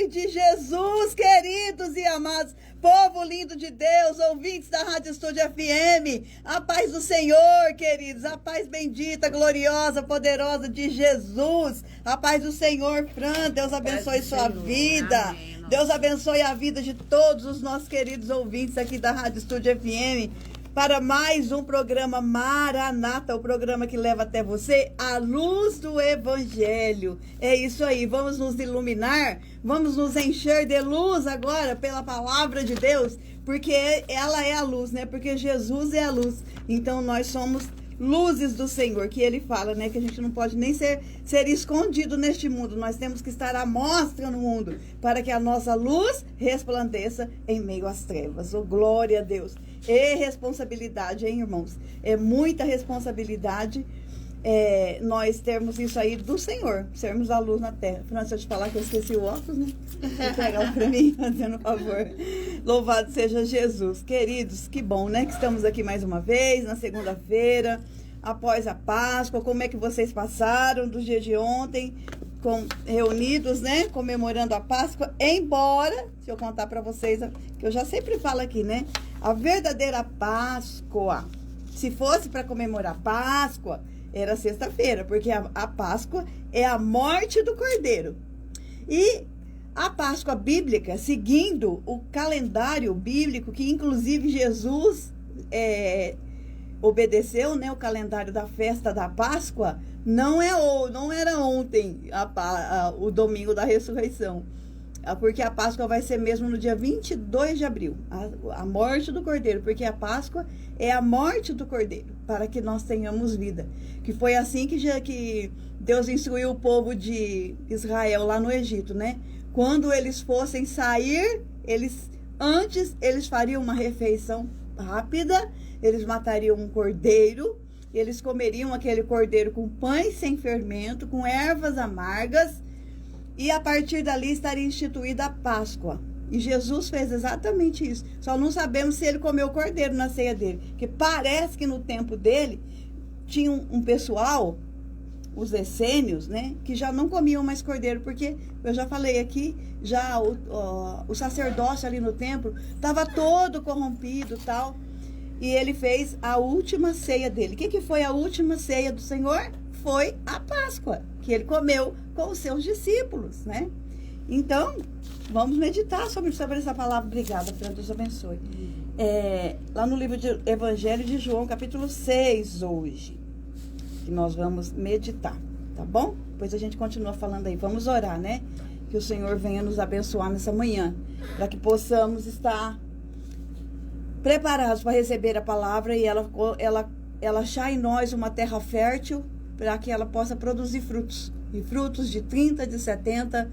nome de Jesus, queridos e amados, povo lindo de Deus, ouvintes da Rádio Estúdio FM, a paz do Senhor, queridos, a paz bendita, gloriosa, poderosa de Jesus, a paz do Senhor, Fran, Deus abençoe sua vida. Amém. Deus abençoe a vida de todos os nossos queridos ouvintes aqui da Rádio Estúdio FM, para mais um programa Maranata, o programa que leva até você a luz do Evangelho. É isso aí, vamos nos iluminar, vamos nos encher de luz agora pela palavra de Deus, porque ela é a luz, né? Porque Jesus é a luz, então nós somos luzes do Senhor, que ele fala, né? Que a gente não pode nem ser escondido neste mundo, nós temos que estar à mostra no mundo, para que a nossa luz resplandeça em meio às trevas. Oh, glória a Deus! E responsabilidade, hein, irmãos? É muita responsabilidade nós termos isso aí do Senhor, sermos a luz na terra. Afinal, se eu te falar que eu esqueci o óculos, né? Vou pegar um pra mim, fazendo um favor. Louvado seja Jesus. Queridos, que bom, né? Que estamos aqui mais uma vez, na segunda-feira, após a Páscoa. Como é que vocês passaram do dia de ontem, reunidos, né? Comemorando a Páscoa. Embora, se eu contar pra vocês, que eu já sempre falo aqui, né? A verdadeira Páscoa, se fosse para comemorar Páscoa, era sexta-feira, porque a Páscoa é a morte do Cordeiro. E a Páscoa bíblica, seguindo o calendário bíblico, que inclusive Jesus obedeceu, né, o calendário da festa da Páscoa, não era ontem o domingo da ressurreição. Porque a Páscoa vai ser mesmo no dia 22 de abril, a morte do Cordeiro, porque a Páscoa é a morte do Cordeiro, para que nós tenhamos vida. Que foi assim que Deus instruiu o povo de Israel lá no Egito, né? Quando eles fossem sair, antes eles fariam uma refeição rápida, eles matariam um cordeiro, eles comeriam aquele cordeiro com pães sem fermento, com ervas amargas, e a partir dali estaria instituída a Páscoa. E Jesus fez exatamente isso. Só não sabemos se ele comeu cordeiro na ceia dele. Porque parece que no tempo dele tinha um pessoal, os essênios, né? Que já não comiam mais cordeiro. Porque, eu já falei aqui, já o sacerdócio ali no templo estava todo corrompido e tal. E ele fez a última ceia dele. O que foi a última ceia do Senhor? Foi a Páscoa, que ele comeu com os seus discípulos, né? Então, vamos meditar sobre essa palavra. Obrigada, Fran, Deus abençoe. Lá no livro de Evangelho de João, capítulo 6, hoje, que nós vamos meditar, tá bom? Depois a gente continua falando aí. Vamos orar, né? Que o Senhor venha nos abençoar nessa manhã, para que possamos estar preparados para receber a palavra e ela achar em nós uma terra fértil, para que ela possa produzir frutos. E frutos de 30, de 70,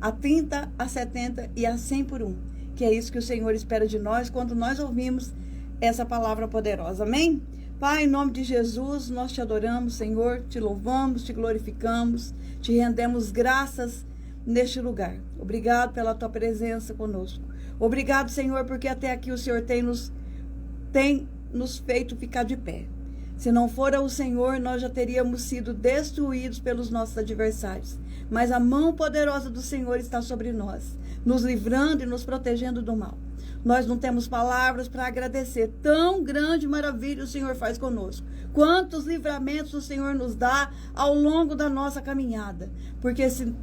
a 30, a 70 e a 100 por um. Que é isso que o Senhor espera de nós quando nós ouvimos essa palavra poderosa. Amém? Pai, em nome de Jesus, nós te adoramos, Senhor, te louvamos, te glorificamos, te rendemos graças neste lugar. Obrigado pela tua presença conosco. Obrigado, Senhor, porque até aqui o Senhor tem nos feito ficar de pé. Se não fora o Senhor, nós já teríamos sido destruídos pelos nossos adversários. Mas a mão poderosa do Senhor está sobre nós, nos livrando e nos protegendo do mal. Nós não temos palavras para agradecer. Tão grande maravilha o Senhor faz conosco. Quantos livramentos o Senhor nos dá ao longo da nossa caminhada. Porque se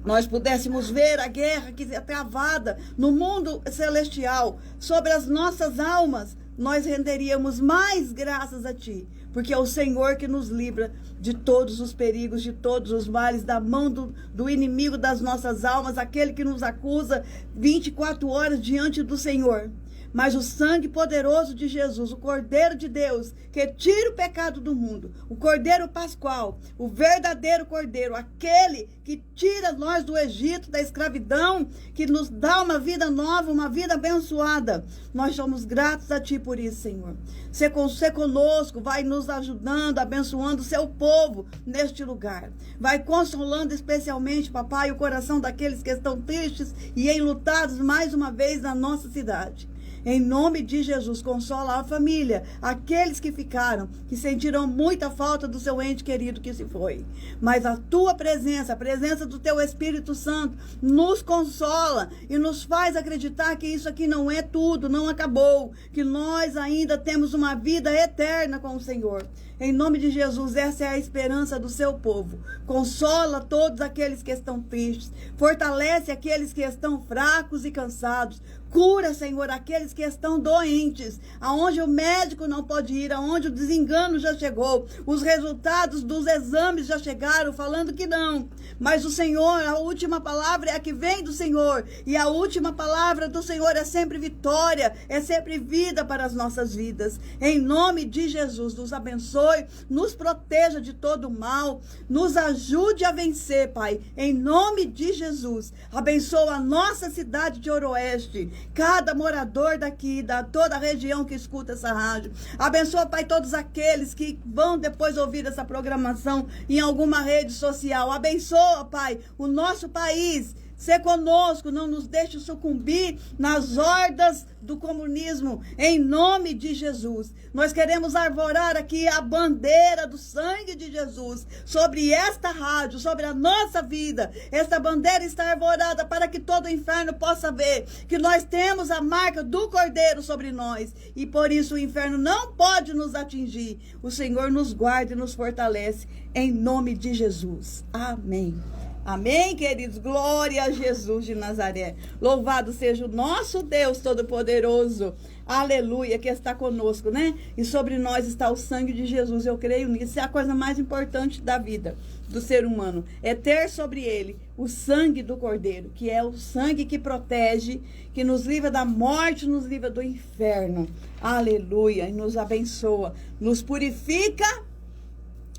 nós pudéssemos ver a guerra que é travada no mundo celestial sobre as nossas almas, nós renderíamos mais graças a Ti, porque é o Senhor que nos livra de todos os perigos, de todos os males, da mão do inimigo das nossas almas, aquele que nos acusa 24 horas diante do Senhor. Mas o sangue poderoso de Jesus, o Cordeiro de Deus, que tira o pecado do mundo, o Cordeiro Pascual, o verdadeiro Cordeiro, aquele que tira nós do Egito, da escravidão, que nos dá uma vida nova, uma vida abençoada. Nós somos gratos a Ti por isso, Senhor. Ser conosco, vai nos ajudando, abençoando o Seu povo neste lugar. Vai consolando especialmente, Papai, o coração daqueles que estão tristes e enlutados mais uma vez na nossa cidade. Em nome de Jesus, consola a família, aqueles que ficaram, que sentiram muita falta do seu ente querido que se foi. Mas a tua presença, a presença do teu Espírito Santo, nos consola e nos faz acreditar que isso aqui não é tudo, não acabou, que nós ainda temos uma vida eterna com o Senhor. Em nome de Jesus, essa é a esperança do seu povo. Consola todos aqueles que estão tristes. Fortalece aqueles que estão fracos e cansados. Cura, Senhor, aqueles que estão doentes, aonde o médico não pode ir, aonde o desengano já chegou, os resultados dos exames já chegaram falando que não. Mas o Senhor, a última palavra é a que vem do Senhor, e a última palavra do Senhor é sempre vitória, é sempre vida para as nossas vidas. Em nome de Jesus, nos abençoe, nos proteja de todo mal, nos ajude a vencer, Pai. Em nome de Jesus, abençoa a nossa cidade de Oroeste, cada morador daqui, da toda a região que escuta essa rádio. Abençoa, Pai, todos aqueles que vão depois ouvir essa programação em alguma rede social. Abençoa, Pai, o nosso país. Sê conosco, não nos deixe sucumbir nas hordas do comunismo, em nome de Jesus. Nós queremos arvorar aqui a bandeira do sangue de Jesus sobre esta rádio, sobre a nossa vida. Esta bandeira está arvorada para que todo o inferno possa ver que nós temos a marca do Cordeiro sobre nós, e por isso o inferno não pode nos atingir. O Senhor nos guarda e nos fortalece, em nome de Jesus. Amém. Amém, queridos? Glória a Jesus de Nazaré. Louvado seja o nosso Deus Todo-Poderoso. Aleluia, que está conosco, né? E sobre nós está o sangue de Jesus. Eu creio nisso. É a coisa mais importante da vida do ser humano. É ter sobre ele o sangue do Cordeiro, que é o sangue que protege, que nos livra da morte, nos livra do inferno. Aleluia. E nos abençoa, nos purifica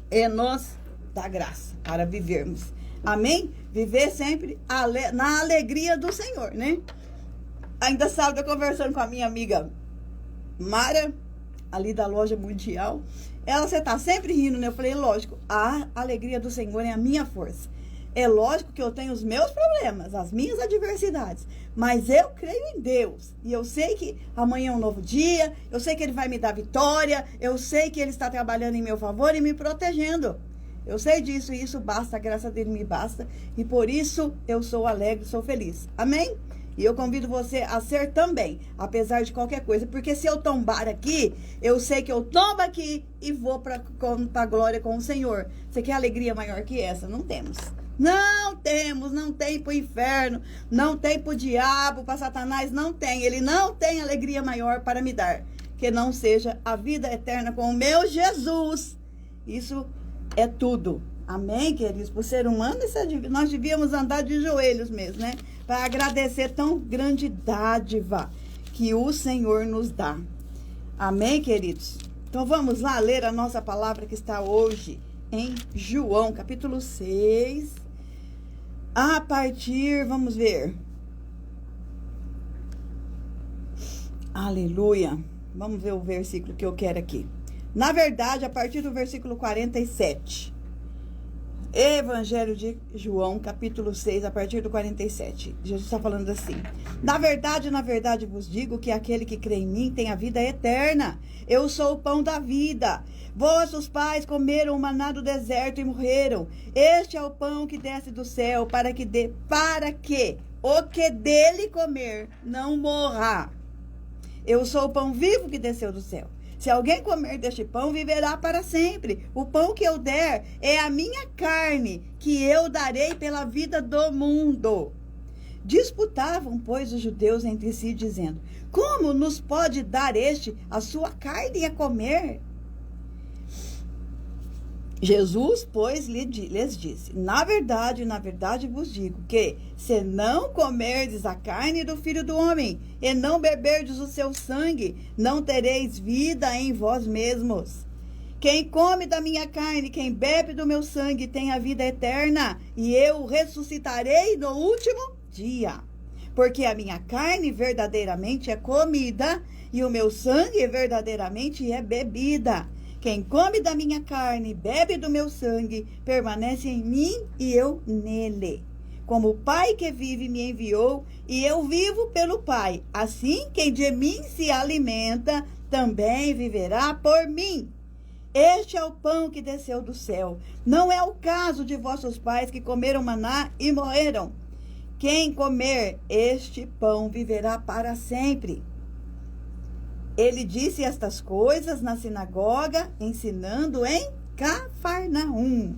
e nos dá graça para vivermos. Amém? Viver sempre na alegria do Senhor, né? Ainda sábado eu conversando com a minha amiga Mara, ali da loja Mundial. Ela, você tá sempre rindo, né? Eu falei, lógico, a alegria do Senhor é a minha força. É lógico que eu tenho os meus problemas, as minhas adversidades, mas eu creio em Deus. E eu sei que amanhã é um novo dia, eu sei que Ele vai me dar vitória, eu sei que Ele está trabalhando em meu favor e me protegendo. Eu sei disso e isso basta, a graça dele me basta. E por isso eu sou alegre, sou feliz. Amém? E eu convido você a ser também, apesar de qualquer coisa. Porque se eu tombar aqui, eu sei que eu tombo aqui e vou para a glória com o Senhor. Você quer alegria maior que essa? Não temos. Não temos, não tem para o inferno, não tem para o diabo, para Satanás, não tem. Ele não tem alegria maior para me dar, que não seja a vida eterna com o meu Jesus. Isso é tudo. Amém, queridos? Por ser humano, nós devíamos andar de joelhos mesmo, né? Para agradecer tão grande dádiva que o Senhor nos dá. Amém, queridos? Então vamos lá ler a nossa palavra que está hoje em João, capítulo 6. A partir, vamos ver. Aleluia. Vamos ver o versículo que eu quero aqui. Na verdade, a partir do versículo 47. Evangelho de João, capítulo 6, a partir do 47. Jesus está falando assim. Na verdade vos digo que aquele que crê em mim tem a vida eterna. Eu sou o pão da vida. Vossos pais comeram o maná do deserto e morreram. Este é o pão que desce do céu para que o que dele comer não morra. Eu sou o pão vivo que desceu do céu. Se alguém comer deste pão, viverá para sempre. O pão que eu der é a minha carne, que eu darei pela vida do mundo. Disputavam, pois, os judeus entre si, dizendo: como nos pode dar este a sua carne a comer? Jesus, pois, lhes disse: na verdade vos digo que, se não comerdes a carne do Filho do Homem e não beberdes o seu sangue, não tereis vida em vós mesmos. Quem come da minha carne, quem bebe do meu sangue, tem a vida eterna, e eu ressuscitarei no último dia. Porque a minha carne verdadeiramente é comida, e o meu sangue verdadeiramente é bebida. Quem come da minha carne, bebe do meu sangue, permanece em mim e eu nele. como o Pai que vive me enviou, e eu vivo pelo Pai. Assim, quem de mim se alimenta, também viverá por mim. Este é o pão que desceu do céu. Não é o caso de vossos pais que comeram maná e morreram. Quem comer este pão viverá para sempre. Ele disse estas coisas na sinagoga, ensinando em Cafarnaum.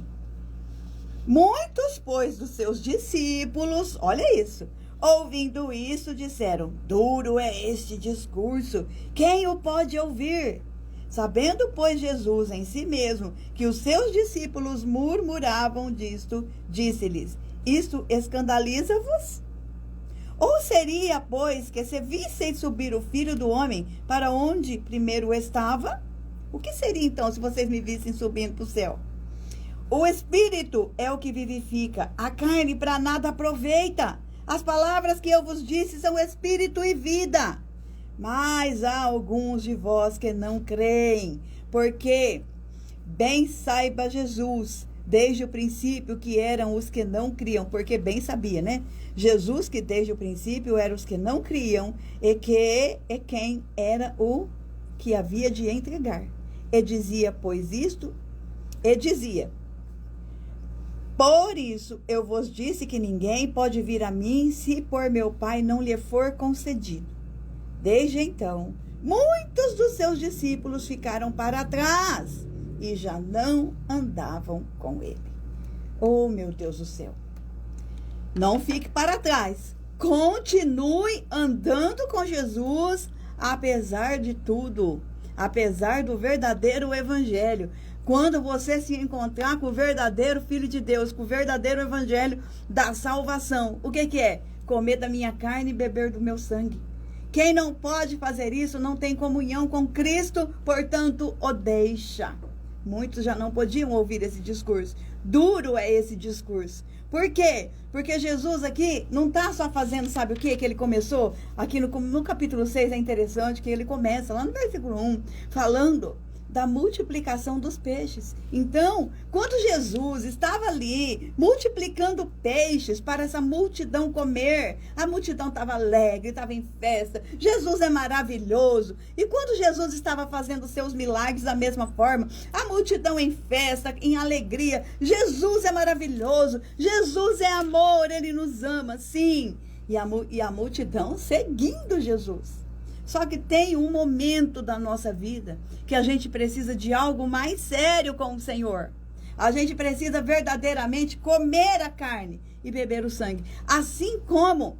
Muitos, pois, dos seus discípulos, olha isso, ouvindo isso, disseram: duro é este discurso, quem o pode ouvir? Sabendo, pois, Jesus em si mesmo que os seus discípulos murmuravam disto, disse-lhes: isto escandaliza-vos? Ou seria, pois, que se visseis subir o Filho do Homem para onde primeiro estava? O que seria, então, se vocês me vissem subindo para o céu? O Espírito é o que vivifica, a carne para nada aproveita. As palavras que eu vos disse são Espírito e vida. Mas há alguns de vós que não creem, porque bem saiba Jesus, desde o princípio, que eram os que não criam, porque bem sabia, né? Jesus, que desde o princípio eram os que não criam, e que é quem era o que havia de entregar. E dizia, pois isto, e dizia: por isso eu vos disse que ninguém pode vir a mim se por meu Pai não lhe for concedido. Desde então, muitos dos seus discípulos ficaram para trás e já não andavam com ele. Oh, meu Deus do céu. Não fique para trás. Continue andando com Jesus, apesar de tudo. Apesar do verdadeiro evangelho. Quando você se encontrar com o verdadeiro Filho de Deus, com o verdadeiro evangelho da salvação, o que é? Comer da minha carne e beber do meu sangue. Quem não pode fazer isso não tem comunhão com Cristo, portanto, o deixa. Muitos já não podiam ouvir esse discurso. Duro é esse discurso. Por quê? Porque Jesus aqui não está só fazendo, sabe o quê? Que ele começou aqui no capítulo 6, é interessante que ele começa lá no versículo 1, falando da multiplicação dos peixes. Então, quando Jesus estava ali multiplicando peixes para essa multidão comer, a multidão estava alegre, estava em festa. Jesus é maravilhoso. E quando Jesus estava fazendo seus milagres da mesma forma, a multidão em festa, em alegria. Jesus é maravilhoso. Jesus é amor, ele nos ama, sim. E a multidão seguindo Jesus. Só que tem um momento da nossa vida que a gente precisa de algo mais sério com o Senhor. A gente precisa verdadeiramente comer a carne e beber o sangue. Assim como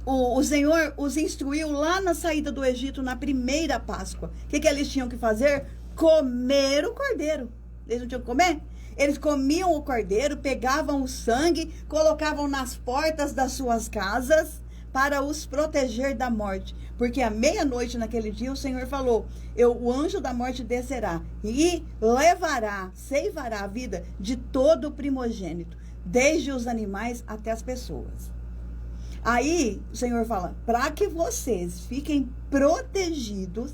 o Senhor os instruiu lá na saída do Egito, na primeira Páscoa. O que eles tinham que fazer? Comer o cordeiro. Eles não tinham que comer? Eles comiam o cordeiro, pegavam o sangue, colocavam nas portas das suas casas, para os proteger da morte. Porque à meia-noite naquele dia o Senhor falou: o anjo da morte descerá e levará, ceifará a vida de todo o primogênito, desde os animais até as pessoas. Aí o Senhor fala: para que vocês fiquem protegidos,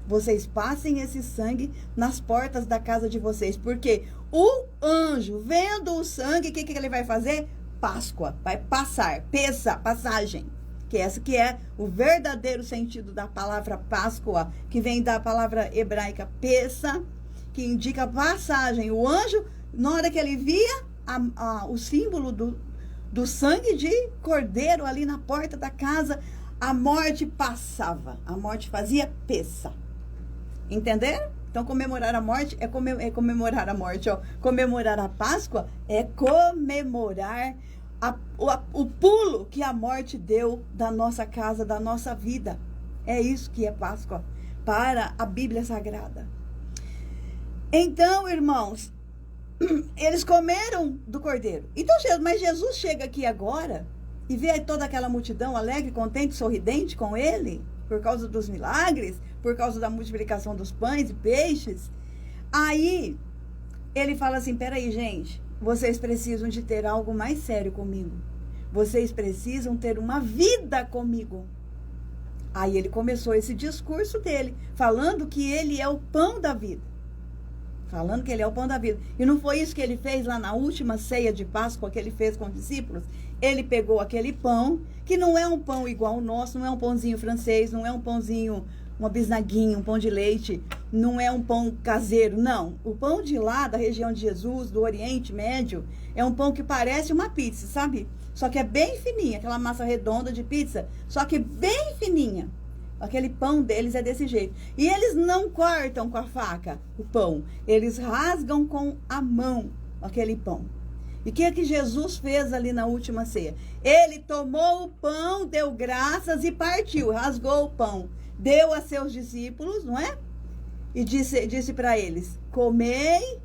vocês passem esse sangue nas portas da casa de vocês. Porque o anjo, vendo o sangue, o que ele vai fazer? Páscoa, vai passar, passagem, que essa que é o verdadeiro sentido da palavra Páscoa, que vem da palavra hebraica pesa, que indica passagem. O anjo, na hora que ele via o símbolo do sangue de cordeiro ali na porta da casa, a morte passava, a morte fazia pesa. Entenderam? Então, comemorar a morte é comemorar a morte, ó. Comemorar a Páscoa é comemorar o pulo que a morte deu da nossa casa, da nossa vida. É isso que é Páscoa para a Bíblia Sagrada. Então, irmãos, eles comeram do cordeiro. Então, mas Jesus chega aqui agora e vê toda aquela multidão alegre, contente, sorridente com ele, por causa dos milagres, por causa da multiplicação dos pães e peixes. Aí, ele fala assim: peraí, gente, vocês precisam de ter algo mais sério comigo. Vocês precisam ter uma vida comigo. Aí ele começou esse discurso dele, falando que ele é o pão da vida. falando que ele é o pão da vida. E não foi isso que ele fez lá na última ceia de Páscoa que ele fez com os discípulos? Ele pegou aquele pão, que não é um pão igual ao nosso, não é um pãozinho francês, não é um pãozinho, uma bisnaguinha, um pão de leite, não é um pão caseiro, não. O pão de lá, da região de Jesus, do Oriente Médio, é um pão que parece uma pizza, sabe? Só que é bem fininha, aquela massa redonda de pizza, só que bem fininha. Aquele pão deles é desse jeito. E eles não cortam com a faca o pão, eles rasgam com a mão aquele pão. E o que é que Jesus fez ali na última ceia? Ele tomou o pão, deu graças e partiu, rasgou o pão, deu a seus discípulos, não é? E disse para eles: comei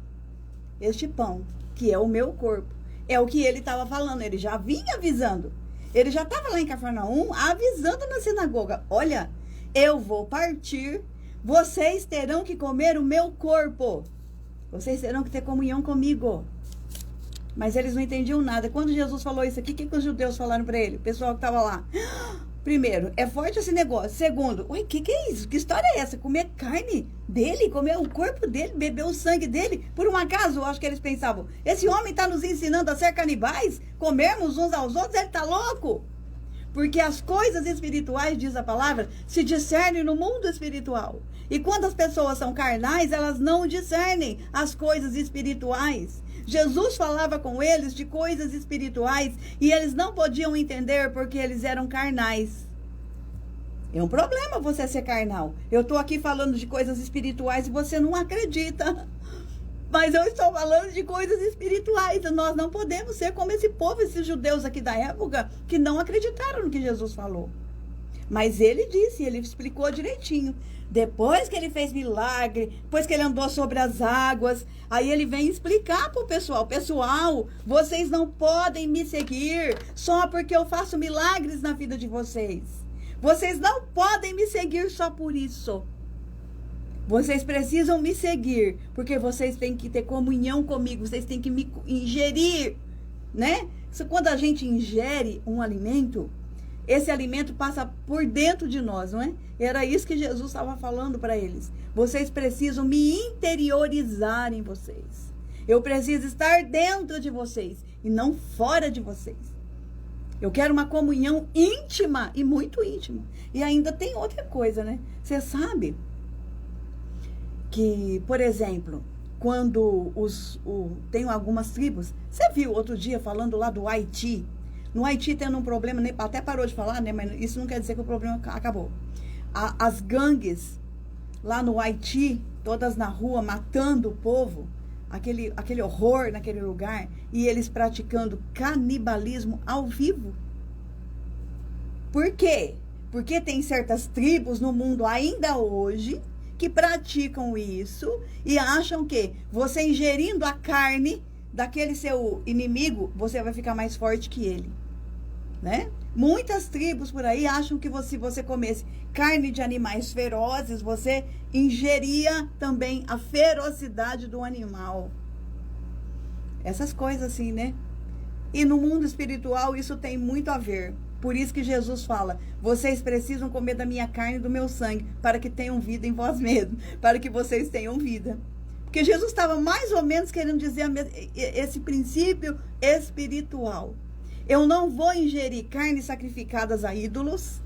este pão, que é o meu corpo. É o que ele estava falando, ele já vinha avisando. Ele já estava lá em Cafarnaum avisando na sinagoga: olha, eu vou partir, vocês terão que comer o meu corpo. Vocês terão que ter comunhão comigo. Mas eles não entendiam nada. Quando Jesus falou isso aqui, o que os judeus falaram para ele? O pessoal que estava lá. Primeiro, é forte esse negócio. Segundo, ué, que é isso? Que história é essa? Comer carne dele? Comer o corpo dele? Beber o sangue dele? Por um acaso, eu acho que eles pensavam, esse homem está nos ensinando a ser canibais? Comermos uns aos outros? Ele está louco? Porque as coisas espirituais, diz a palavra, se discernem no mundo espiritual. E quando as pessoas são carnais, elas não discernem as coisas espirituais. Jesus falava com eles de coisas espirituais e eles não podiam entender porque eles eram carnais. É um problema você ser carnal. Eu estou aqui falando de coisas espirituais e você não acredita. Mas eu estou falando de coisas espirituais. Nós não podemos ser como esse povo, esses judeus aqui da época, que não acreditaram no que Jesus falou. Mas ele disse, ele explicou direitinho. Depois que ele fez milagre, depois que ele andou sobre as águas, aí ele vem explicar para o pessoal: pessoal, vocês não podem me seguir só porque eu faço milagres na vida de vocês. Vocês não podem me seguir só por isso. Vocês precisam me seguir, porque vocês têm que ter comunhão comigo, vocês têm que me ingerir, né? Quando a gente ingere um alimento, esse alimento passa por dentro de nós, não é? Era isso que Jesus estava falando para eles. Vocês precisam me interiorizar em vocês. Eu preciso estar dentro de vocês e não fora de vocês. Eu quero uma comunhão íntima e muito íntima. E ainda tem outra coisa, né? Você sabe que, por exemplo, quando tem algumas tribos, você viu outro dia falando lá do Haiti? No Haiti tendo um problema, até parou de falar, né? Mas isso não quer dizer que o problema acabou. As gangues lá no Haiti, todas na rua, matando o povo, aquele horror naquele lugar, e eles praticando canibalismo ao vivo. Por quê? Porque tem certas tribos no mundo ainda hoje que praticam isso e acham que você ingerindo a carne daquele seu inimigo, você vai ficar mais forte que ele, né? Muitas tribos por aí acham que se você comesse carne de animais ferozes, você ingeria também a ferocidade do animal. Essas coisas assim, né? E no mundo espiritual isso tem muito a ver. Por isso que Jesus fala: vocês precisam comer da minha carne e do meu sangue, para que tenham vida em vós mesmos, para que vocês tenham vida. Porque Jesus estava mais ou menos querendo dizer esse princípio espiritual. Eu não vou ingerir carnes sacrificadas a ídolos.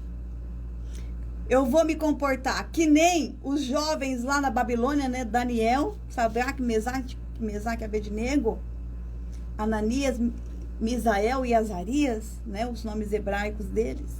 Eu vou me comportar que nem os jovens lá na Babilônia, né? Daniel, Sadraque, Mesaque e Abednego, Ananias, Misael e Azarias, né? Os nomes hebraicos deles.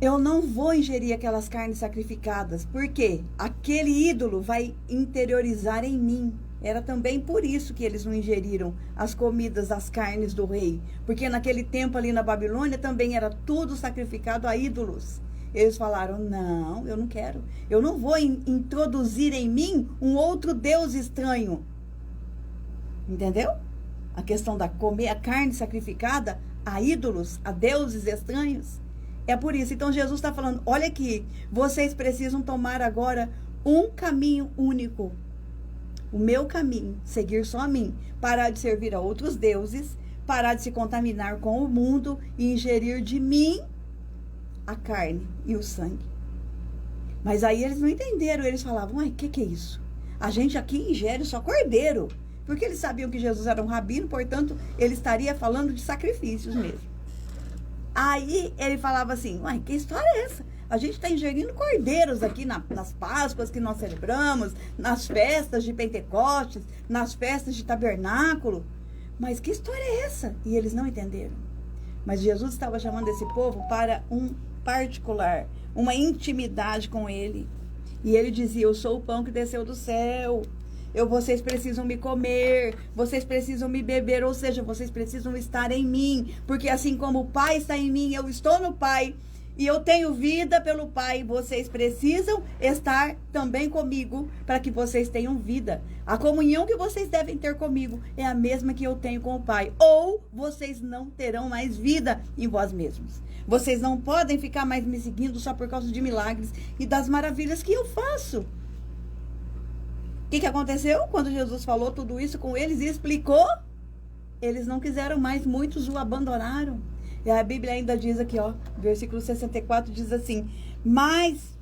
Eu não vou ingerir aquelas carnes sacrificadas, porque aquele ídolo vai interiorizar em mim. Era também por isso que eles não ingeriram as comidas, as carnes do rei. Porque naquele tempo ali na Babilônia também era tudo sacrificado a ídolos. Eles falaram: não, eu não quero. Eu não vou introduzir em mim um outro Deus estranho. Entendeu? A questão da comer a carne sacrificada a ídolos, a deuses estranhos. É por isso. Então Jesus está falando: olha aqui, vocês precisam tomar agora um caminho único. O meu caminho, seguir só a mim, parar de servir a outros deuses, parar de se contaminar com o mundo e ingerir de mim a carne e o sangue. Mas aí eles não entenderam, eles falavam: ai, o que é isso? A gente aqui ingere só cordeiro. Porque eles sabiam que Jesus era um rabino, portanto, ele estaria falando de sacrifícios mesmo. Aí ele falava assim, uai, que história é essa? A gente está ingerindo cordeiros aqui nas Páscoas que nós celebramos, nas festas de Pentecostes, nas festas de tabernáculo. Mas que história é essa? E eles não entenderam. Mas Jesus estava chamando esse povo para um particular, uma intimidade com ele. E ele dizia, eu sou o pão que desceu do céu. Vocês precisam me comer, vocês precisam me beber, ou seja, vocês precisam estar em mim, porque assim como o Pai está em mim, eu estou no Pai, e eu tenho vida pelo Pai, vocês precisam estar também comigo, para que vocês tenham vida. A comunhão que vocês devem ter comigo é a mesma que eu tenho com o Pai, ou vocês não terão mais vida em vós mesmos. Vocês não podem ficar mais me seguindo só por causa de milagres e das maravilhas que eu faço. O que aconteceu? Quando Jesus falou tudo isso com eles e explicou, eles não quiseram mais, muitos o abandonaram. E a Bíblia ainda diz aqui, ó, versículo 64, diz assim, mas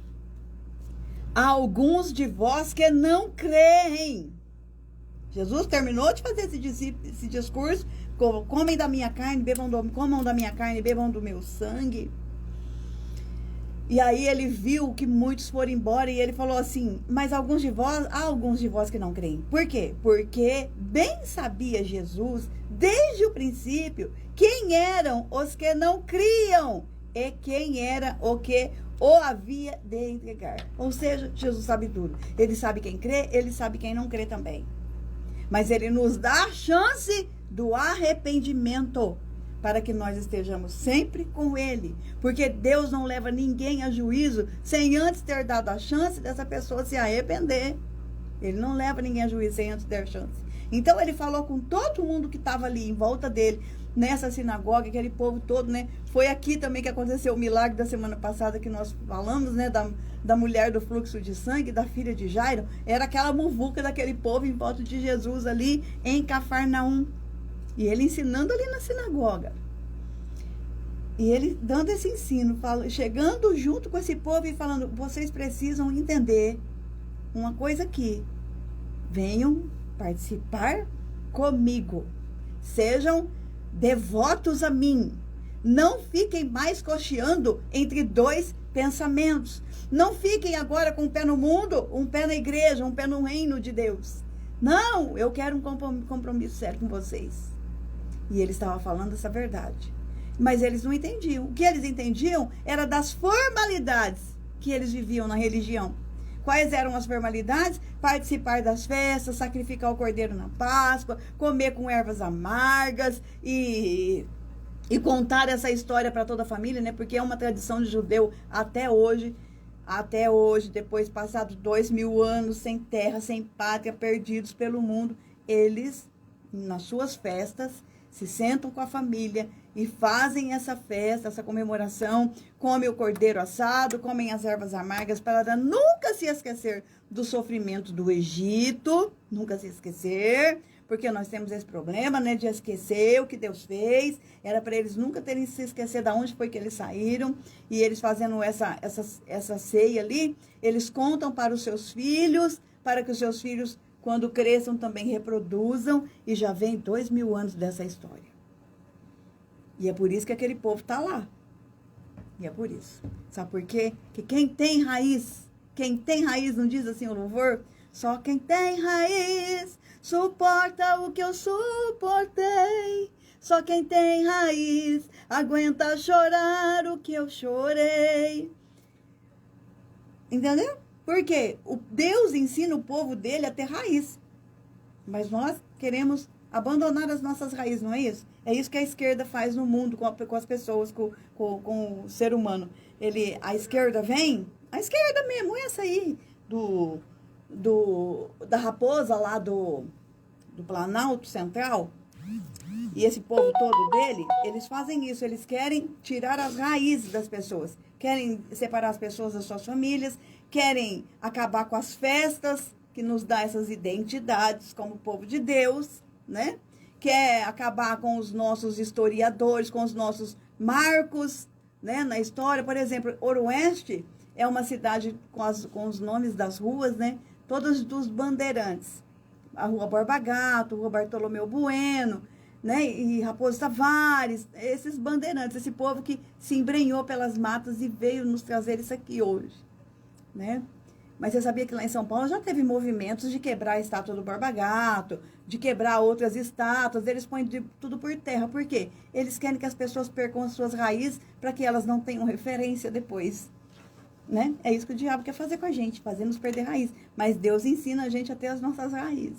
há alguns de vós que não creem. Jesus terminou de fazer esse discurso, comem da minha carne, comam da minha carne, bebam do meu sangue. E aí ele viu que muitos foram embora e ele falou assim, mas há alguns de vós que não creem. Por quê? Porque bem sabia Jesus, desde o princípio, quem eram os que não criam e quem era o que o havia de entregar. Ou seja, Jesus sabe tudo. Ele sabe quem crê, ele sabe quem não crê também. Mas ele nos dá a chance do arrependimento, para que nós estejamos sempre com ele. Porque Deus não leva ninguém a juízo sem antes ter dado a chance dessa pessoa se arrepender. Ele não leva ninguém a juízo sem antes ter chance. Então ele falou com todo mundo que estava ali em volta dele, nessa sinagoga, aquele povo todo, né? Foi aqui também que aconteceu o milagre da semana passada que nós falamos, né? Da mulher do fluxo de sangue, da filha de Jairo. Era aquela muvuca daquele povo em volta de Jesus ali em Cafarnaum. E ele ensinando ali na sinagoga. E ele dando esse ensino, chegando junto com esse povo e falando, vocês precisam entender uma coisa aqui. Venham participar comigo. Sejam devotos a mim. Não fiquem mais cocheando entre dois pensamentos. Não fiquem agora com um pé no mundo, um pé na igreja, um pé no reino de Deus. Não, eu quero um compromisso sério com vocês. E ele estava falando essa verdade. Mas eles não entendiam. O que eles entendiam era das formalidades que eles viviam na religião. Quais eram as formalidades? Participar das festas, sacrificar o cordeiro na Páscoa, comer com ervas amargas e contar essa história para toda a família, né? Porque é uma tradição de judeu até hoje, depois passados 2000 anos sem terra, sem pátria, perdidos pelo mundo, eles, nas suas festas, se sentam com a família e fazem essa festa, essa comemoração, comem o cordeiro assado, comem as ervas amargas, para nunca se esquecer do sofrimento do Egito, nunca se esquecer, porque nós temos esse problema, né, de esquecer o que Deus fez. Era para eles nunca terem se esquecer de onde foi que eles saíram. E eles fazendo essa ceia ali, eles contam para os seus filhos, para que os seus filhos, quando cresçam, também reproduzam. E já vem 2000 anos dessa história. E é por isso que aquele povo está lá. E é por isso. Sabe por quê? Que quem tem raiz, não diz assim o louvor? Só quem tem raiz suporta o que eu suportei. Só quem tem raiz aguenta chorar o que eu chorei. Entendeu? Porque Deus ensina o povo dele a ter raiz. Mas nós queremos abandonar as nossas raízes, não é isso? É isso que a esquerda faz no mundo com as pessoas, com o ser humano. A esquerda vem, a esquerda mesmo, essa aí, da raposa lá do Planalto Central, e esse povo todo dele, eles fazem isso, eles querem tirar as raízes das pessoas, querem separar as pessoas das suas famílias, querem acabar com as festas que nos dá essas identidades como povo de Deus, né? Quer acabar com os nossos historiadores, com os nossos marcos, né, na história. Por exemplo, Ouro Oeste é uma cidade com os nomes das ruas, né? todos dos bandeirantes. A Rua Borba Gato, Rua Bartolomeu Bueno, né? E Raposo Tavares, esses bandeirantes, esse povo que se embrenhou pelas matas e veio nos trazer isso aqui hoje, né? Mas você sabia que lá em São Paulo já teve movimentos de quebrar a estátua do Borba Gato, de quebrar outras estátuas, eles põem tudo por terra. Por quê? Eles querem que as pessoas percam as suas raízes para que elas não tenham referência depois, né? É isso que o diabo quer fazer com a gente, fazer nos perder raiz. Mas Deus ensina a gente a ter as nossas raízes,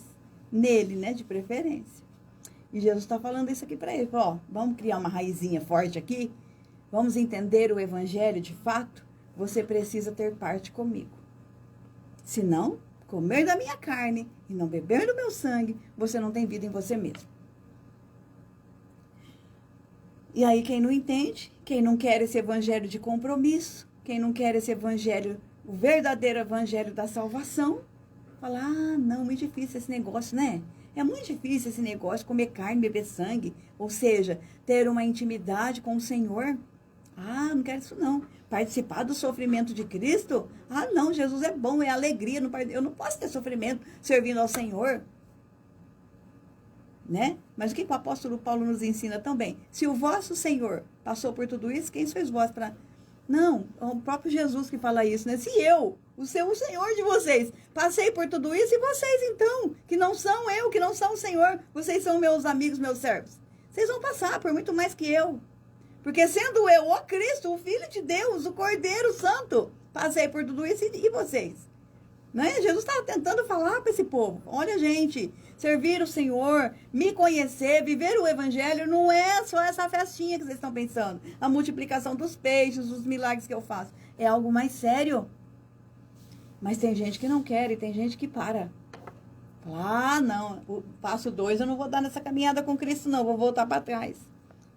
nele, né? De preferência. E Jesus está falando isso aqui para ele. Ó, vamos criar uma raizinha forte aqui? Vamos entender o evangelho de fato? Você precisa ter parte comigo. Se não, comer da minha carne e não beber do meu sangue, você não tem vida em você mesmo. E aí quem não entende, quem não quer esse evangelho de compromisso, quem não quer esse evangelho, o verdadeiro evangelho da salvação, fala, não, muito difícil esse negócio, né? É muito difícil esse negócio, comer carne, beber sangue, ou seja, ter uma intimidade com o Senhor. Não quero isso não. Participar do sofrimento de Cristo? Não, Jesus é bom, é alegria. Eu não posso ter sofrimento servindo ao Senhor. Né? Mas o que o apóstolo Paulo nos ensina também? Se o vosso Senhor passou por tudo isso, quem sois vós para... Não, é o próprio Jesus que fala isso, né? Se eu, o Senhor de vocês, passei por tudo isso, e vocês então, que não são eu, que não são o Senhor, vocês são meus amigos, meus servos. Vocês vão passar por muito mais que eu. Porque sendo eu, o Cristo, o Filho de Deus, o Cordeiro Santo, passei por tudo isso e vocês. Né? Jesus estava tentando falar para esse povo. Olha, gente, servir o Senhor, me conhecer, viver o Evangelho, não é só essa festinha que vocês estão pensando. A multiplicação dos peixes, os milagres que eu faço. É algo mais sério. Mas tem gente que não quer e tem gente que para. Fala, não, o passo 2 eu não vou dar nessa caminhada com Cristo, não, vou voltar para trás.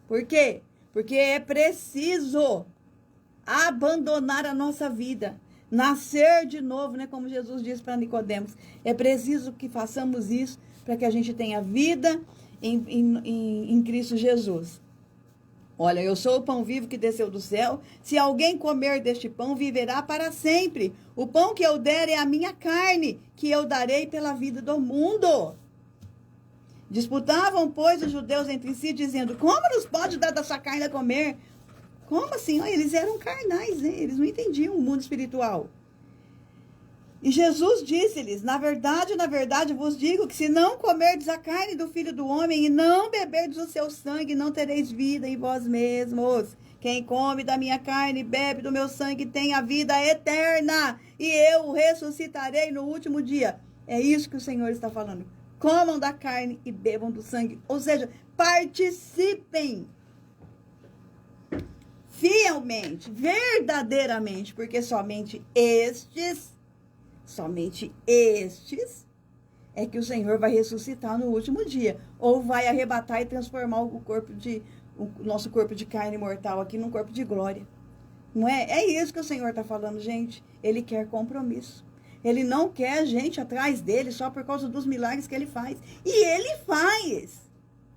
Por quê? Porque é preciso abandonar a nossa vida, nascer de novo, né? Como Jesus disse para Nicodemos. É preciso que façamos isso para que a gente tenha vida em Cristo Jesus. Olha, eu sou o pão vivo que desceu do céu. Se alguém comer deste pão, viverá para sempre. O pão que eu der é a minha carne, que eu darei pela vida do mundo. Disputavam, pois, os judeus entre si, dizendo, como nos pode dar da sua carne a comer? Como assim? Olha, eles eram carnais, né? Eles não entendiam o mundo espiritual. E Jesus disse-lhes, na verdade, vos digo que se não comerdes a carne do Filho do Homem e não beberdes o seu sangue, não tereis vida em vós mesmos. Quem come da minha carne e bebe do meu sangue tem a vida eterna, e eu o ressuscitarei no último dia. É isso que o Senhor está falando. Comam da carne e bebam do sangue. Ou seja, participem fielmente, verdadeiramente, porque somente estes é que o Senhor vai ressuscitar no último dia, ou vai arrebatar e transformar o nosso corpo de carne mortal aqui num corpo de glória. Não é? É isso que o Senhor está falando, gente. Ele quer compromisso. Ele não quer gente atrás dele só por causa dos milagres que ele faz. E ele faz.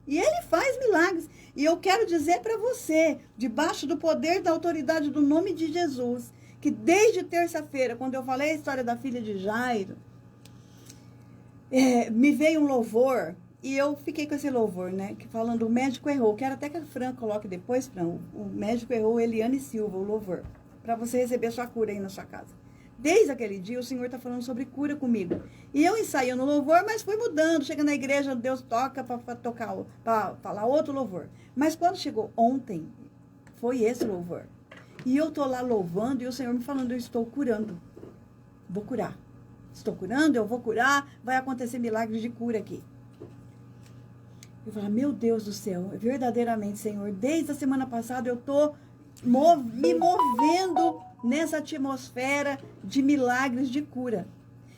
E ele faz milagres. E eu quero dizer para você, debaixo do poder da autoridade do nome de Jesus, que desde terça-feira, quando eu falei a história da filha de Jairo, me veio um louvor, e eu fiquei com esse louvor, né? Que falando, o médico errou. Quero até que a Fran coloque depois, Fran, o médico errou, Eliane Silva, o louvor, para você receber sua cura aí na sua casa. Desde aquele dia, o Senhor está falando sobre cura comigo. E eu ensaio no louvor, mas fui mudando. Chega na igreja, Deus toca para falar outro louvor. Mas quando chegou ontem, foi esse louvor. E eu estou lá louvando e o Senhor me falando, eu estou curando. Vou curar. Estou curando, eu vou curar, vai acontecer milagres de cura aqui. Eu falo, meu Deus do céu, verdadeiramente, Senhor, desde a semana passada eu estou me movendo nessa atmosfera de milagres de cura.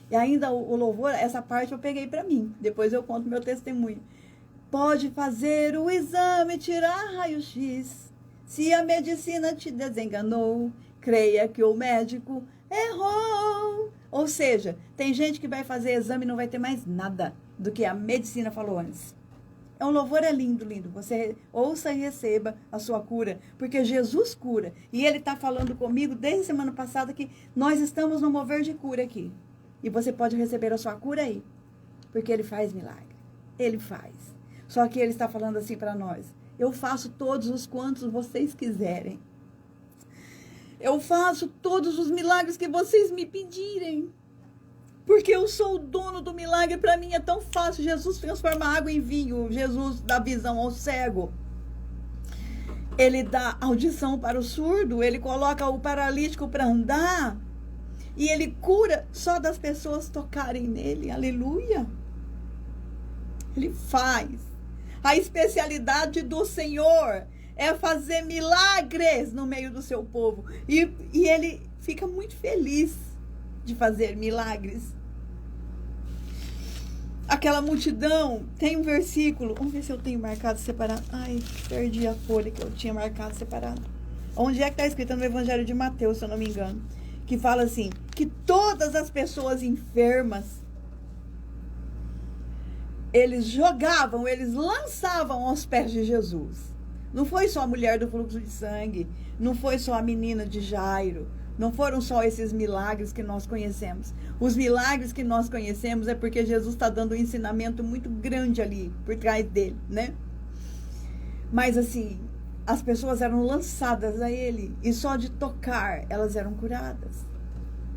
E ainda o louvor, essa parte eu peguei para mim. Depois eu conto meu testemunho. Pode fazer o exame, tirar raio-x. Se a medicina te desenganou, creia que o médico errou. Ou seja, tem gente que vai fazer exame e não vai ter mais nada do que a medicina falou antes. É um louvor, é lindo, lindo. Você ouça e receba a sua cura, porque Jesus cura. E Ele está falando comigo desde semana passada que nós estamos no mover de cura aqui. E você pode receber a sua cura aí. Porque Ele faz milagre. Ele faz. Só que Ele está falando assim para nós. Eu faço todos os quantos vocês quiserem. Eu faço todos os milagres que vocês me pedirem. Porque eu sou o dono do milagre. Para mim é tão fácil. Jesus transforma água em vinho. Jesus dá visão ao cego. Ele dá audição para o surdo. Ele coloca o paralítico para andar. E Ele cura só das pessoas tocarem nele. Aleluia. Ele faz. A especialidade do Senhor é fazer milagres no meio do seu povo. E Ele fica muito feliz de fazer milagres. Aquela multidão, tem um versículo, vamos ver se eu tenho marcado separado. Ai, perdi a folha que eu tinha marcado separado. Onde é que está escrito? No Evangelho de Mateus, se eu não me engano. Que fala assim, que todas as pessoas enfermas, eles lançavam aos pés de Jesus. Não foi só a mulher do fluxo de sangue, não foi só a menina de Jairo, não foram só esses milagres que nós conhecemos. Os milagres que nós conhecemos é porque Jesus está dando um ensinamento muito grande ali, por trás dele, né? Mas assim, as pessoas eram lançadas a ele, e só de tocar, elas eram curadas.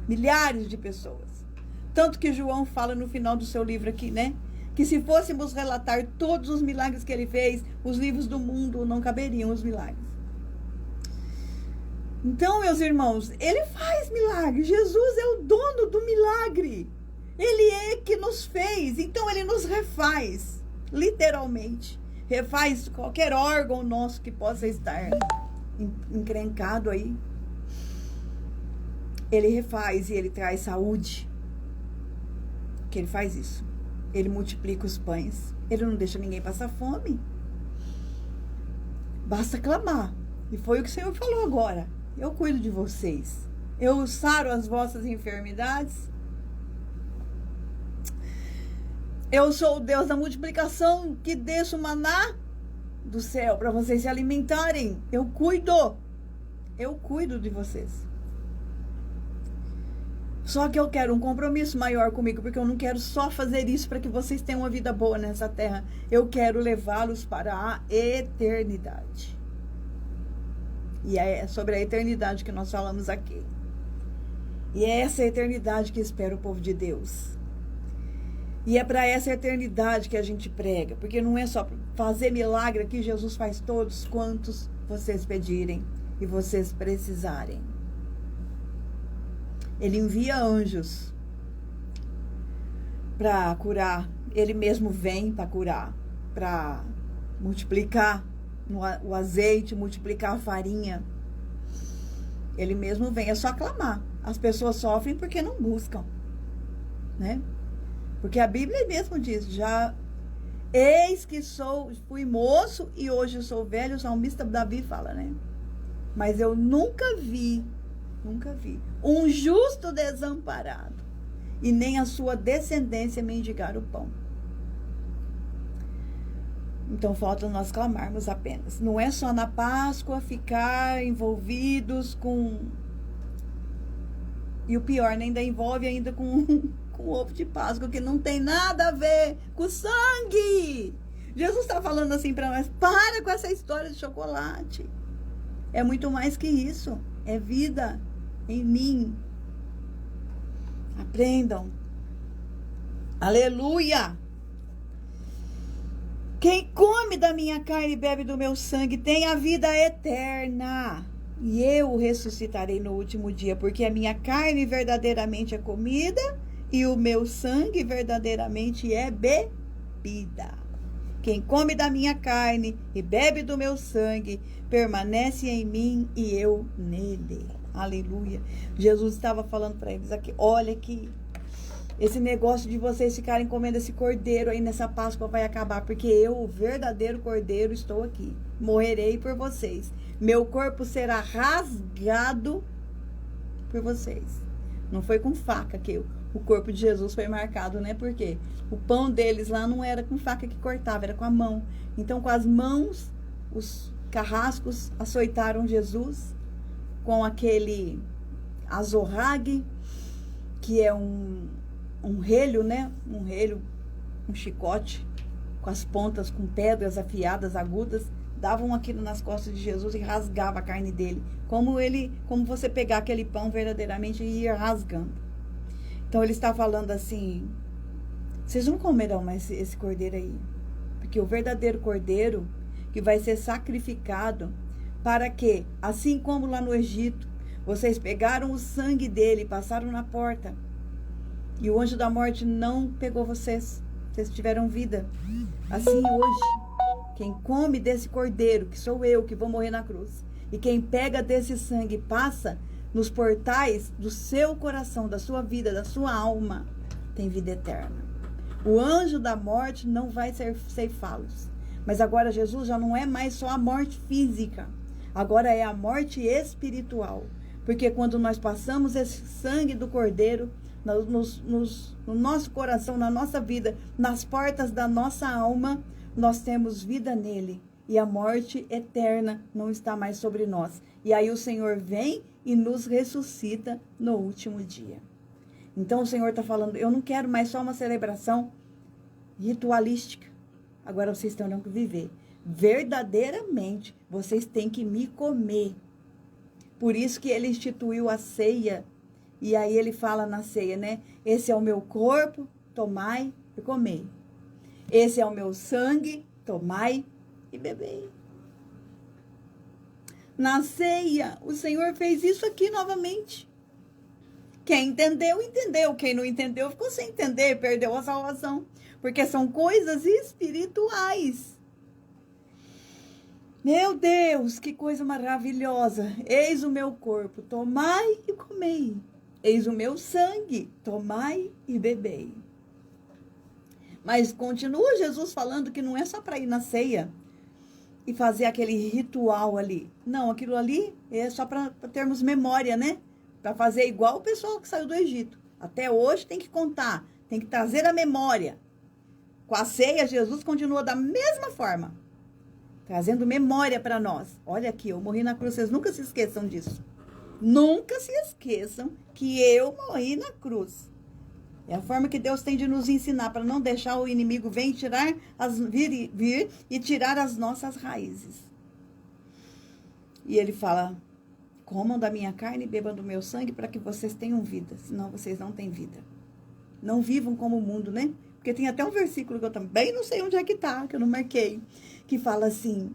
Milhares de pessoas. Tanto que João fala no final do seu livro aqui, né? Que se fôssemos relatar todos os milagres que ele fez, os livros do mundo não caberiam os milagres. Então, meus irmãos, ele faz milagre. Jesus é o dono do milagre. Ele é que nos fez. Então, ele nos refaz. Literalmente. Refaz qualquer órgão nosso que possa estar encrencado aí. Ele refaz e ele traz saúde. Que ele faz isso. Ele multiplica os pães. Ele não deixa ninguém passar fome. Basta clamar. E foi o que o Senhor falou agora. Eu cuido de vocês. Eu saro as vossas enfermidades. Eu sou o Deus da multiplicação que deixa o maná do céu para vocês se alimentarem. Eu cuido. Eu cuido de vocês. Só que eu quero um compromisso maior comigo, porque eu não quero só fazer isso para que vocês tenham uma vida boa nessa terra. Eu quero levá-los para a eternidade. E é sobre a eternidade que nós falamos aqui. E é essa eternidade que espera o povo de Deus. E é para essa eternidade que a gente prega, porque não é só fazer milagre aqui, Jesus faz todos quantos vocês pedirem e vocês precisarem. Ele envia anjos para curar. Ele mesmo vem para curar, para multiplicar o azeite, multiplicar a farinha. Ele mesmo vem, é só clamar. As pessoas sofrem porque não buscam, né? Porque a Bíblia mesmo diz, eis que fui moço e hoje sou velho, o salmista Davi fala, né? Mas eu nunca vi um justo desamparado e nem a sua descendência mendigar o pão. Então falta nós clamarmos apenas. Não é só na Páscoa ficar envolvidos com... E o pior, ainda envolve ainda com ovo de Páscoa, que não tem nada a ver com sangue. Jesus está falando assim para nós, para com essa história de chocolate. É muito mais que isso. É vida em mim. Aprendam. Aleluia! Quem come da minha carne e bebe do meu sangue tem a vida eterna. E eu o ressuscitarei no último dia, porque a minha carne verdadeiramente é comida e o meu sangue verdadeiramente é bebida. Quem come da minha carne e bebe do meu sangue permanece em mim e eu nele. Aleluia. Jesus estava falando para eles aqui, olha aqui, esse negócio de vocês ficarem comendo esse cordeiro aí nessa Páscoa vai acabar, porque eu, o verdadeiro cordeiro, estou aqui. Morrerei por vocês. Meu corpo será rasgado por vocês. Não foi com faca que o corpo de Jesus foi marcado, né? Porque o pão deles lá não era com faca que cortava, era com a mão. Então, com as mãos, os carrascos açoitaram Jesus com aquele azorrague, que é um relho, né? Um relho, um chicote, com as pontas, com pedras afiadas, agudas, davam aquilo nas costas de Jesus e rasgava a carne dele. Como você pegar aquele pão verdadeiramente e ir rasgando. Então ele está falando assim, vocês não comerão mais esse cordeiro aí. Porque o verdadeiro cordeiro que vai ser sacrificado para que, assim como lá no Egito, vocês pegaram o sangue dele e passaram na porta. E o anjo da morte não pegou vocês. Vocês tiveram vida. Assim hoje, quem come desse cordeiro, que sou eu, que vou morrer na cruz, e quem pega desse sangue e passa nos portais do seu coração, da sua vida, da sua alma, tem vida eterna. O anjo da morte não vai ceifá-los. Mas agora Jesus já não é mais só a morte física. Agora é a morte espiritual. Porque quando nós passamos esse sangue do cordeiro no nosso coração, na nossa vida, nas portas da nossa alma, nós temos vida nele. E a morte eterna não está mais sobre nós. E aí o Senhor vem e nos ressuscita no último dia. Então o Senhor está falando, eu não quero mais só uma celebração ritualística. Agora vocês terão que viver. Verdadeiramente, vocês têm que me comer. Por isso que ele instituiu a ceia. E aí ele fala na ceia, né? Esse é o meu corpo, tomai e comei. Esse é o meu sangue, tomai e bebei. Na ceia, o Senhor fez isso aqui novamente. Quem entendeu, entendeu. Quem não entendeu, ficou sem entender, perdeu a salvação. Porque são coisas espirituais. Meu Deus, que coisa maravilhosa. Eis o meu corpo, tomai e comei. Eis o meu sangue, tomai e bebei. Mas continua Jesus falando que não é só para ir na ceia e fazer aquele ritual ali. Não, aquilo ali é só para termos memória, né? Para fazer igual o pessoal que saiu do Egito. Até hoje tem que contar, tem que trazer a memória. Com a ceia, Jesus continua da mesma forma, trazendo memória para nós. Olha aqui, eu morri na cruz, vocês nunca se esqueçam disso. Nunca se esqueçam que eu morri na cruz. É a forma que Deus tem de nos ensinar, para não deixar o inimigo vir e tirar as nossas raízes. E ele fala, comam da minha carne e bebam do meu sangue para que vocês tenham vida, senão vocês não têm vida. Não vivam como o mundo, né? Porque tem até um versículo que eu também não sei onde é que tá, que eu não marquei, que fala assim,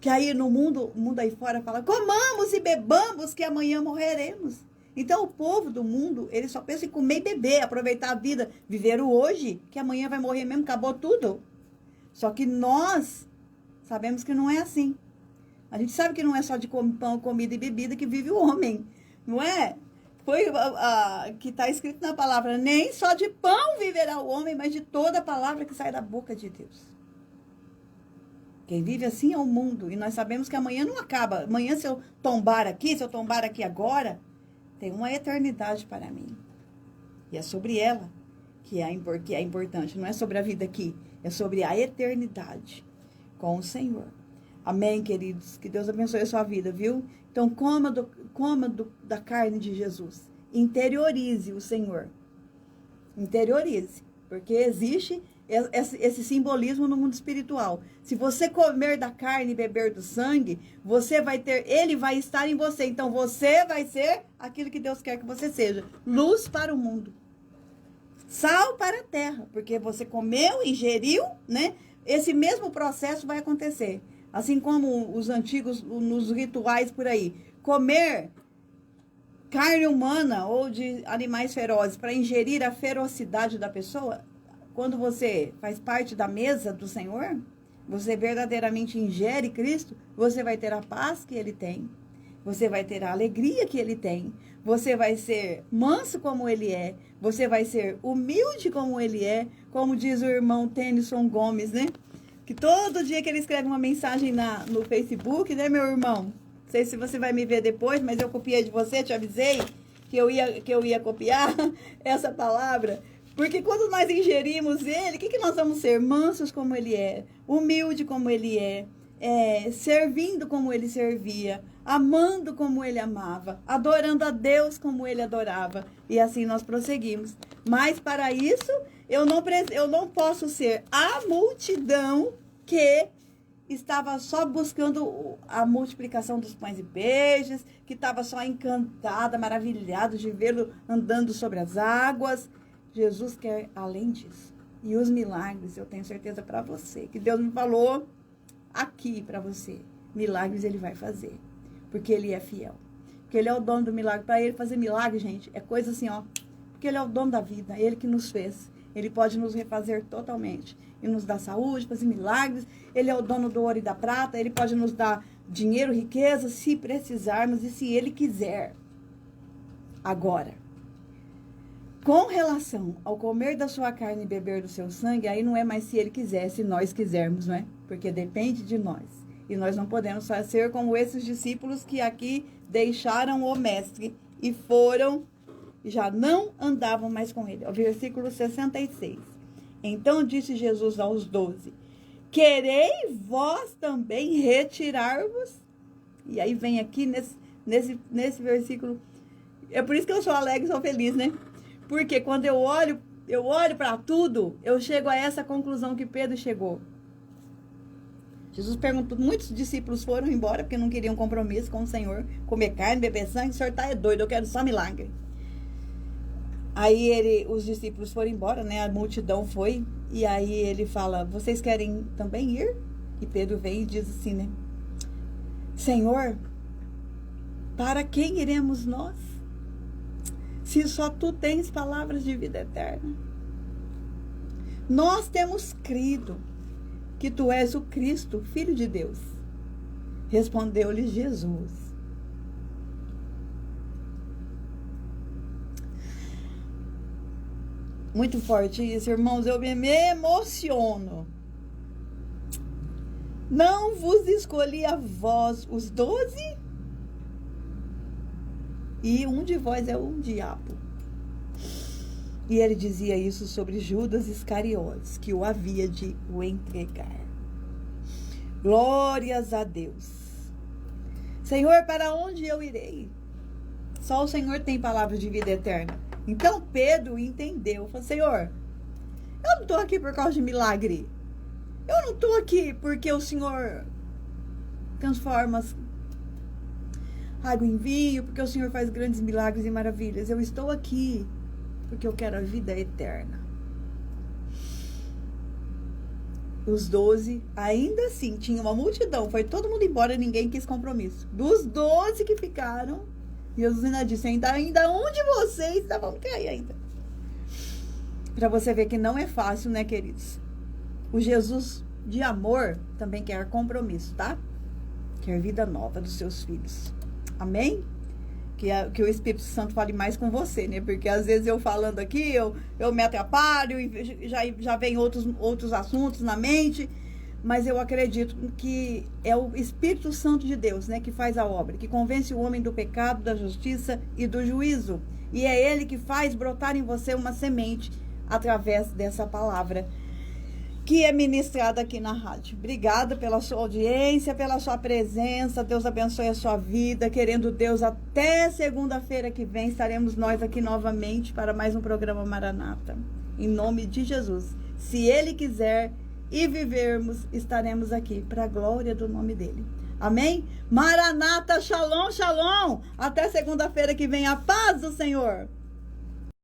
que aí no mundo aí fora fala, comamos e bebamos que amanhã morreremos. Então o povo do mundo, ele só pensa em comer e beber, aproveitar a vida, viver o hoje, que amanhã vai morrer mesmo, acabou tudo. Só que nós sabemos que não é assim. A gente sabe que não é só de pão, comida e bebida que vive o homem, não é? Foi que está escrito na palavra, nem só de pão viverá o homem, mas de toda a palavra que sai da boca de Deus. Quem vive assim é o mundo, e nós sabemos que amanhã não acaba. Amanhã, se eu tombar aqui agora, tem uma eternidade para mim. E é sobre ela que é importante, não é sobre a vida aqui, é sobre a eternidade com o Senhor. Amém, queridos? Que Deus abençoe a sua vida, viu? Então, coma da carne de Jesus. Interiorize o Senhor. Interiorize. Porque existe esse simbolismo no mundo espiritual. Se você comer da carne e beber do sangue, ele vai estar em você. Então, você vai ser aquilo que Deus quer que você seja. Luz para o mundo. Sal para a terra. Porque você comeu, ingeriu, né? Esse mesmo processo vai acontecer. Assim como os antigos, nos rituais por aí. Comer carne humana ou de animais ferozes para ingerir a ferocidade da pessoa. Quando você faz parte da mesa do Senhor, você verdadeiramente ingere Cristo, você vai ter a paz que Ele tem. Você vai ter a alegria que Ele tem. Você vai ser manso como Ele é. Você vai ser humilde como Ele é. Como diz o irmão Tennyson Gomes, né? Que todo dia que ele escreve uma mensagem no Facebook, né, meu irmão? Não sei se você vai me ver depois, mas eu copiei de você, te avisei que eu ia copiar essa palavra. Porque quando nós ingerimos ele, o que nós vamos ser? Mansos como ele é, humilde como ele é, servindo como ele servia, amando como ele amava, adorando a Deus como ele adorava. E assim nós prosseguimos. Mas para isso, eu não posso ser a multidão que estava só buscando a multiplicação dos pães e peixes, que estava só encantada, maravilhada de vê-lo andando sobre as águas. Jesus quer além disso. E os milagres, eu tenho certeza para você, que Deus me falou aqui para você. Milagres ele vai fazer, porque ele é fiel. Porque ele é o dono do milagre. Para ele fazer milagre, gente, é coisa assim, ó. Porque ele é o dono da vida, ele que nos fez. Ele pode nos refazer totalmente. E nos dar saúde, fazer milagres. Ele é o dono do ouro e da prata. Ele pode nos dar dinheiro, riqueza, se precisarmos e se ele quiser. Agora, com relação ao comer da sua carne e beber do seu sangue, aí não é mais se ele quiser, se nós quisermos, não é? Porque depende de nós. E nós não podemos só ser como esses discípulos que aqui deixaram o mestre e foram, já não andavam mais com ele. O versículo 66. Então disse Jesus aos 12, querei vós também retirar-vos? E aí vem aqui nesse versículo, é por isso que eu sou alegre e sou feliz, né? Porque quando eu olho para tudo, eu chego a essa conclusão que Pedro chegou. Jesus perguntou, muitos discípulos foram embora porque não queriam compromisso com o Senhor, comer carne, beber sangue, o Senhor tá doido, eu quero só milagre. Aí os discípulos foram embora, né? A multidão foi, e aí ele fala, vocês querem também ir? E Pedro vem e diz assim, né? Senhor, para quem iremos nós? Se só tu tens palavras de vida eterna. Nós temos crido que tu és o Cristo, Filho de Deus. Respondeu-lhe Jesus. Muito forte isso, irmãos, eu me emociono. Não vos escolhi a vós os 12? E um de vós é um diabo. E ele dizia isso sobre Judas Iscariotes, que o havia de o entregar. Glórias a Deus. Senhor, para onde eu irei? Só o Senhor tem palavras de vida eterna. Então Pedro entendeu. Falou, Senhor, eu não estou aqui por causa de milagre. Eu não estou aqui porque o Senhor transforma água em vinho, porque o Senhor faz grandes milagres e maravilhas. Eu estou aqui porque eu quero a vida eterna. Os 12, ainda assim, tinha uma multidão. Foi todo mundo embora, ninguém quis compromisso. Dos 12 que ficaram, Jesus ainda disse, ainda um de vocês ainda vão cair ainda. Para você ver que não é fácil, né, queridos? O Jesus de amor também quer compromisso, tá? Quer vida nova dos seus filhos. Amém? Que o Espírito Santo fale mais com você, né? Porque às vezes eu falando aqui, eu me atrapalho e já vem outros assuntos na mente. Mas eu acredito que é o Espírito Santo de Deus, né? Que faz a obra, que convence o homem do pecado, da justiça e do juízo. E é Ele que faz brotar em você uma semente através dessa palavra que é ministrada aqui na rádio. Obrigada pela sua audiência, pela sua presença. Deus abençoe a sua vida. Querendo Deus, até segunda-feira que vem estaremos nós aqui novamente para mais um programa Maranata. Em nome de Jesus. Se Ele quiser e vivermos, estaremos aqui para a glória do nome dEle. Amém? Maranata, shalom, shalom. Até segunda-feira que vem. A paz do Senhor.